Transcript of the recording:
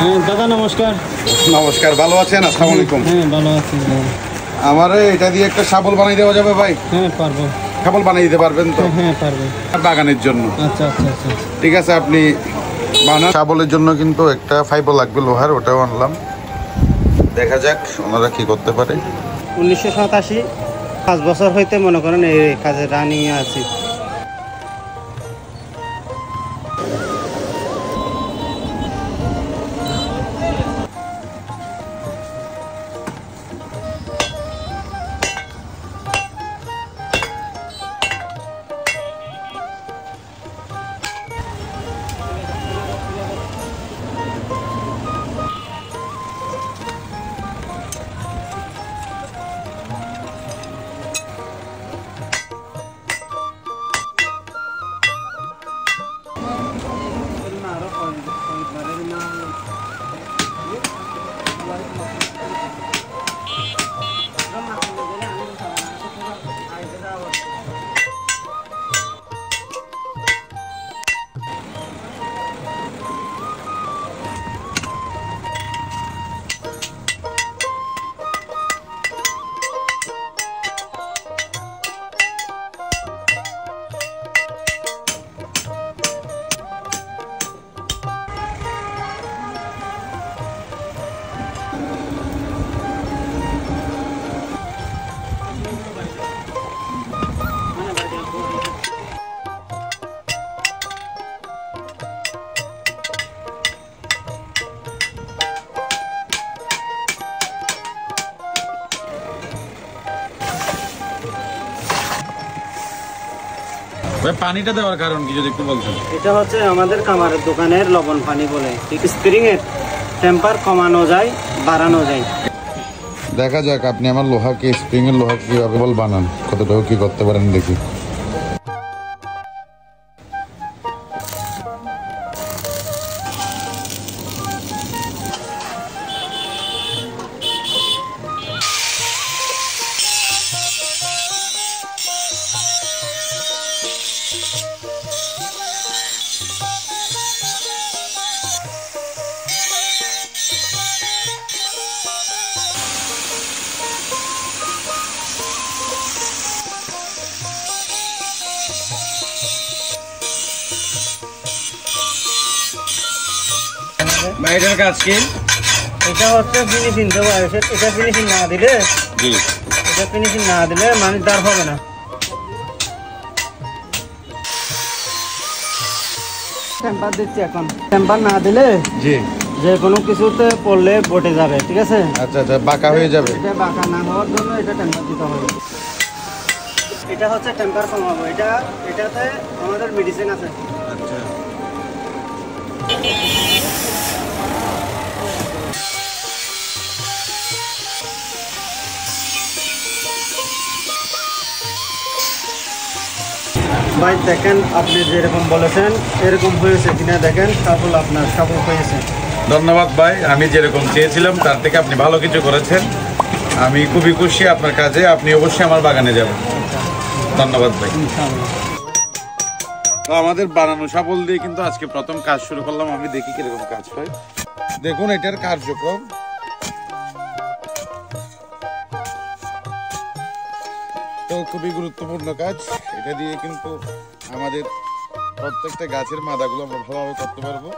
হ্যাঁ দাদা নমস্কার। নমস্কার, ভালো আছেন? আসসালামু আলাইকুম। হ্যাঁ ভালো আছি। আমার এটা দিয়ে একটা শাবল বানিয়ে দেওয়া যাবে ভাই? হ্যাঁ পারবো। শাবল বানিয়ে দিতে পারবেন তো? হ্যাঁ পারবো। বাগানের জন্য। আচ্ছা আচ্ছা আচ্ছা ঠিক আছে, আপনি বানান। শাবলের জন্য কিন্তু একটা ফাইবার লাগবে লোহার, ওটাও আনলাম। দেখা যাক ওনারা কি করতে পারে। 1987 5 বছর হইতে মনে করেন এই কাজে রানিং আছি। পানিটা দেওয়ার কারণ কি যদি একটু বলতেন? এটা হচ্ছে আমাদের কামারের দোকানের লবণ পানি বলে। স্প্রিং এর টেম্পার কমানো যায়, বাড়ানো যায়। দেখা যাক আপনি আমার লোহাকে, স্প্রিং এর লোহাকে কিভাবে বল বানান, কতটুকু কি করতে পারেন দেখি। এটার কাজ কি? এটা হচ্ছে ফিনিশিং দেবো। এটা ফিনিশিং না দিলে, এটা ফিনিশিং না দিলে মানুষ দাঁড় হবে না। টেম্পার দিচ্ছি এখন। টেম্পার না দিলে জি যে কোনো কিছুতে পড়লে বটে যাবে। ঠিক আছে? আচ্ছা আচ্ছা, বাঁকা হয়ে যাবে। এটা বাঁকা না হওয়ার জন্য এটা টেম্পার দিতে হবে। এটা হচ্ছে টেম্পার কমাবো। এটাতে আমাদের মেডিসিন আছে। আচ্ছা, ভাই দেখেন, আপনি যেরকম বলেছেন এরকম হয়েছে কিনা দেখেন। সফল, আপনার সফল হয়েছে। ধন্যবাদ ভাই। আমি যেরকম চেয়েছিলাম তার থেকে আপনি ভালো কিছু করেছেন। আমি খুবই খুশি আপনার কাজে। আপনি অবশ্যই আমার বাগানে যাবেন। ধন্যবাদ ভাই। তো আমাদের বানানো শাবল দিয়ে কিন্তু আজকে প্রথম কাজ শুরু করলাম। আমি দেখি কিরকম কাজ হয়। দেখুন এটার কার্যক্রম। তো খুবই গুরুত্বপূর্ণ কাজ। এটা দিয়ে কিন্তু আমাদের প্রত্যেকটা গাছের মাদাগুলো আমরা ভালোভাবে করতে পারবো।